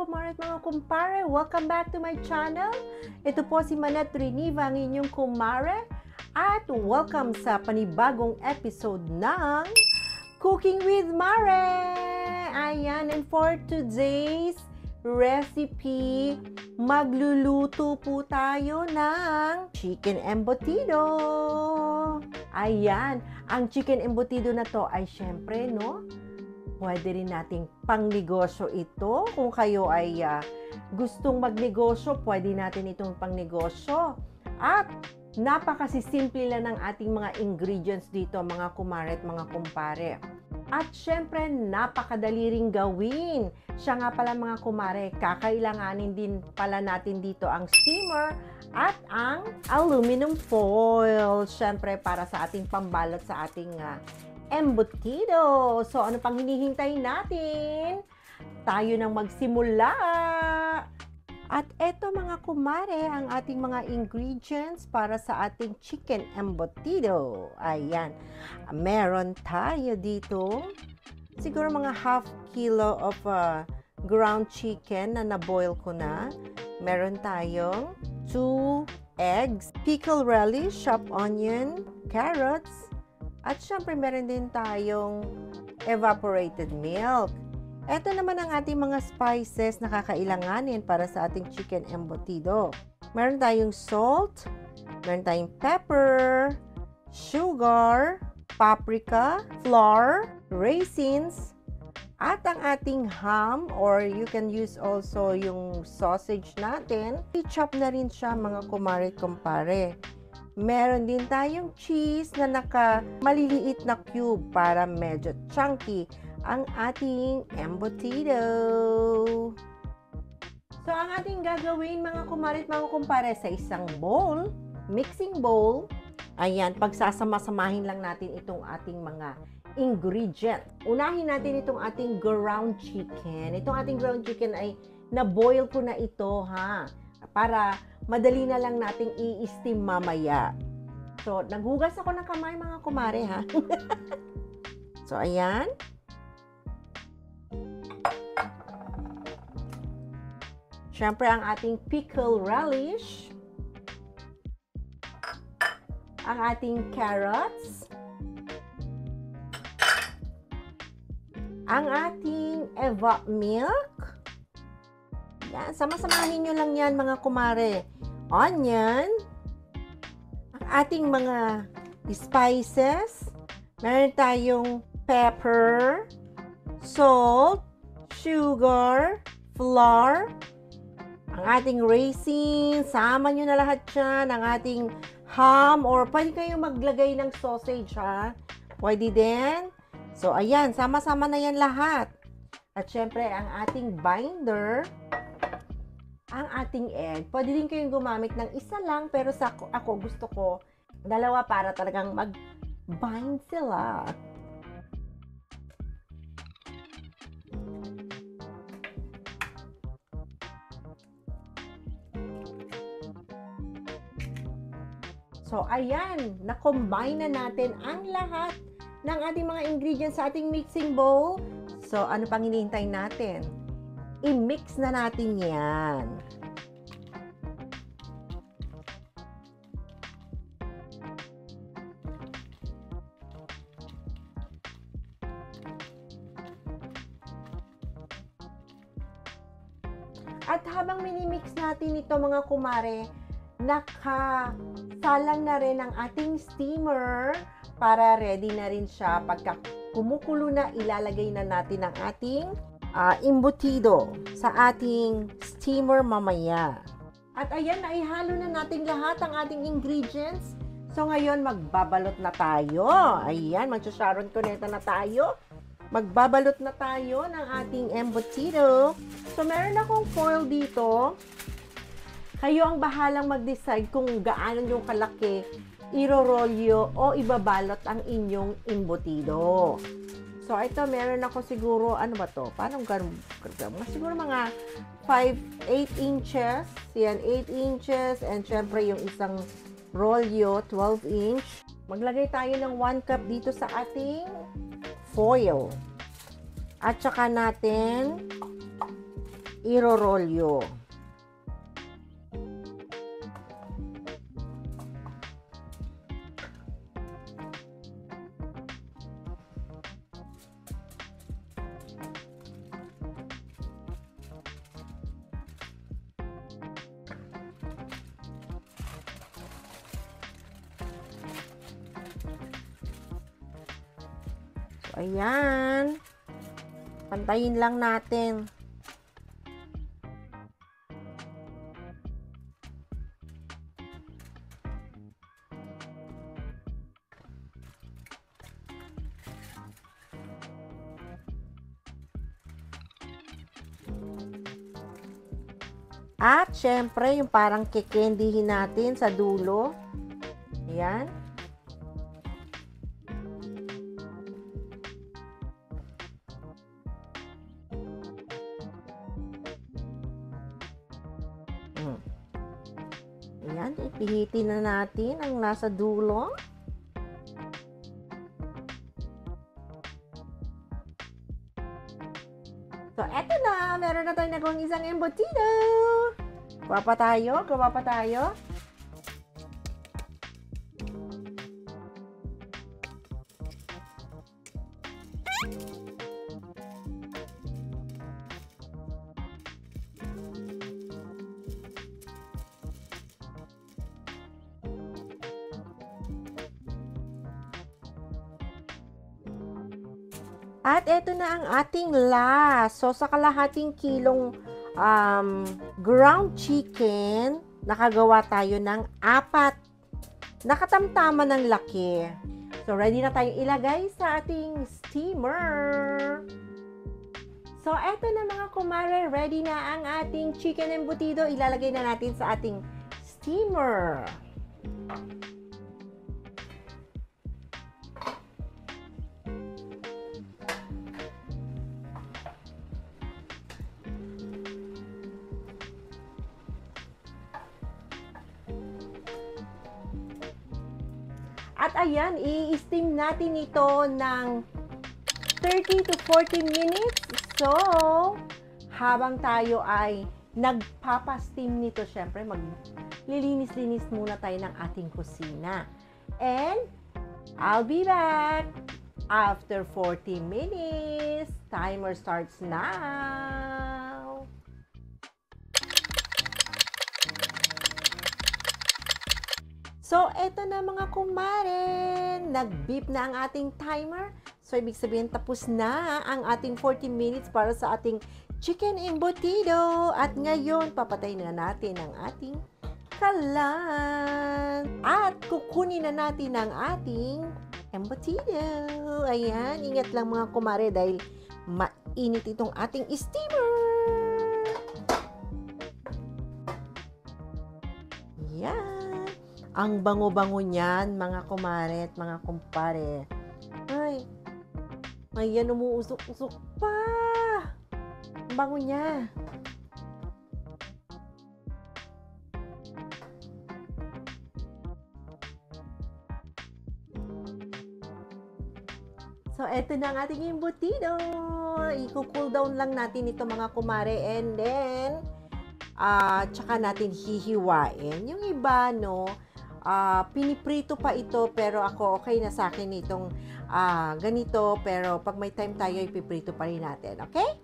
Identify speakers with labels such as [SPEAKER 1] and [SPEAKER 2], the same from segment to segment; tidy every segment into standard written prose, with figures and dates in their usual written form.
[SPEAKER 1] kumare at mga kumpare, welcome back to my channel. Ito po si Manette Triniva, ang inyong kumare, at welcome sa panibagong episode ng Cooking with Mare. Ayan, and for today's recipe, magluluto po tayo ng chicken embutido. Ayan, ang chicken embutido na to ay syempre, no? Pwede rin nating pangnegosyo ito. Kung kayo ay gustong magnegosyo, pwede natin itong pangnegosyo. At napakasisimple lang ng ating mga ingredients dito, mga kumare at mga kumpare. At syempre, napakadali ring gawin. Siya nga pala mga kumare, kakailanganin din pala natin dito ang steamer at ang aluminum foil. Syempre, para sa ating pambalot sa ating embutido. So, ano pang hinihintay natin? Tayo nang magsimula. At eto mga kumare, ang ating mga ingredients para sa ating chicken embutido. Ayan. Meron tayo dito, siguro mga half kilo of ground chicken na naboil ko na. Meron tayong 2 eggs, pickle relish, chopped onion, carrots, at syempre, meron din tayong evaporated milk. Ito naman ang ating mga spices na kakailanganin para sa ating chicken embutido. Meron tayong salt, meron tayong pepper, sugar, paprika, flour, raisins, at ang ating ham, or you can use also yung sausage natin. I-chop na rin siya mga kumare at kumpare. Meron din tayong cheese na maliliit na cube para medyo chunky ang ating embutido. So, ang ating gagawin mga kumare at mga kumpare sa isang bowl, mixing bowl, ayan, pagsasama-samahin lang natin itong ating mga ingredient. Unahin natin itong ating ground chicken. Itong ating ground chicken ay na-boil ko na ito, ha? Para madali na lang nating i-steam mamaya. So, naghugas ako ng kamay mga kumare, ha? So, ayan. Siyempre, ang ating pickle relish. Ang ating carrots. Ang ating evap milk. Yan, sama-samahin nyo lang yan mga kumare. Onion. Ang ating mga spices. Meron tayong pepper, salt, sugar, flour. Ang ating raisins. Sama nyo na lahat yan. Ang ating ham, or pwede kayong maglagay ng sausage, ha? Pwede din. So, ayan. Sama-sama na yan lahat. At syempre, ang ating binder, ang ating egg. Pwede din kayong gumamit ng isa lang, pero ako gusto ko dalawa para talagang mag-bind sila. So, ayan, na-combine na natin ang lahat ng ating mga ingredients sa ating mixing bowl. So, ano pang hinihintay natin? I-mix na natin yan. At habang minimix natin ito mga kumare, nakasalang na rin ang ating steamer para ready na rin siya. Pagka kumukulo na, ilalagay na natin ang ating embutido sa ating steamer mamaya. At ayan, naihalo na natin lahat ang ating ingredients. So ngayon, magbabalot na tayo. Ayan, magsasharon cuneta na tayo. Magbabalot na tayo ng ating embutido. So meron akong foil dito. Kayo ang bahalang mag-decide kung gaano yung kalaki irorolyo o ibabalot ang inyong embutido. So, ito, meron ako siguro, ano ba to? Paano ganun? Siguro mga 8 inches. Yan, 8 inches. And syempre, yung isang rolyo, 12 inch. Maglagay tayo ng 1 cup dito sa ating foil. At saka natin irorolyo. So, ayan. Pantayin lang natin. At, syempre, yung parang kikendihin natin sa dulo. Ayan. Ayan, ipihitin na natin ang nasa dulo. So, eto na. Meron na tayong nagawang isang embutido. Gawa pa tayo. Gawa pa tayo. At eto na ang ating last. So, sa kalahating kilong ground chicken, nakagawa tayo ng 4. Nakatamtama ng laki. So, ready na tayong ilagay sa ating steamer. So, eto na mga kumare. Ready na ang ating chicken embutido. Ilalagay na natin sa ating steamer. At ayan, i-steam natin ito ng 30 to 40 minutes. So, habang tayo ay nagpapasteam nito, syempre, maglilinis-linis muna tayo ng ating kusina. And, I'll be back after 40 minutes. Timer starts now. So, eto na mga kumare. Nag-beep na ang ating timer. So, ibig sabihin tapos na ang ating 40 minutes para sa ating chicken embutido. At ngayon, papatay na natin ang ating kalan. At kukunin na natin ang ating embutido. Ayan, ingat lang mga kumare dahil mainit itong ating steamer. Ayan. Ang bango-bango niyan, mga kumare at mga kumpare. Ay, ayan, umuusok-usok pa. Ang bango niya. So, eto na ang ating embutido. I-cool down lang natin ito mga kumare. And then, tsaka natin hihiwain. Yung iba, no, piniprito pa ito, pero ako okay na sa akin itong ganito, pero pag may time tayo, ipiprito pa rin natin, okay?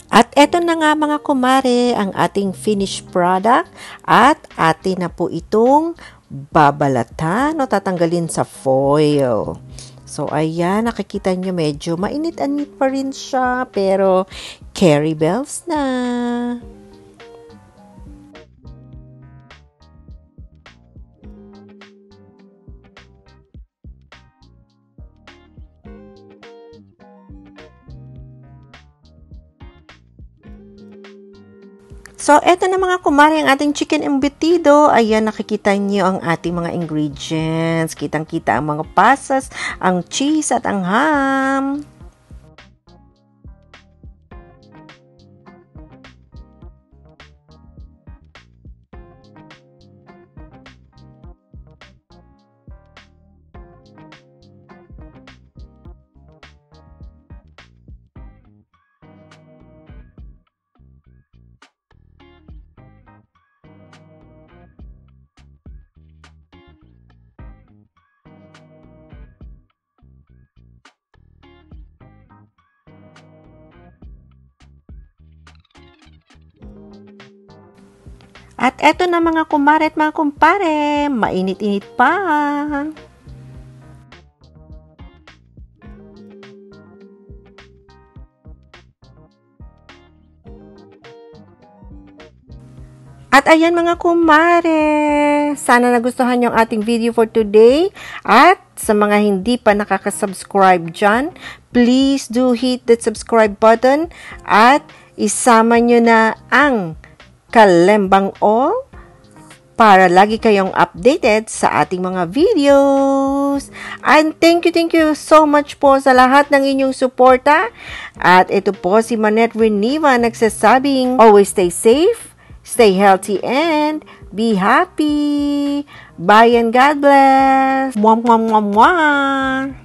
[SPEAKER 1] At eto na nga mga kumare, ang ating finished product at atin na po itong babalatan o tatanggalin sa foil. So, ayan, nakikita nyo medyo mainit-anit pa rin siya, pero carry bells na. So, eto na mga kumare ang ating chicken embutido. Ayan, nakikita niyo ang ating mga ingredients. Kitang-kita ang mga pasas, ang cheese at ang ham. At eto na mga kumare at mga kumpare, mainit-init pa. At ayan mga kumare, sana nagustuhan yung ating video for today. At sa mga hindi pa nakaka-subscribe dyan, please do hit that subscribe button at isama nyo na ang Kalembang All para lagi kayong updated sa ating mga videos. And thank you so much po sa lahat ng inyong suporta. At ito po si Manette Reniva nagsasabing, always stay safe, stay healthy, and be happy. Bye and God bless. Mwah, mwah, mwah, mwah.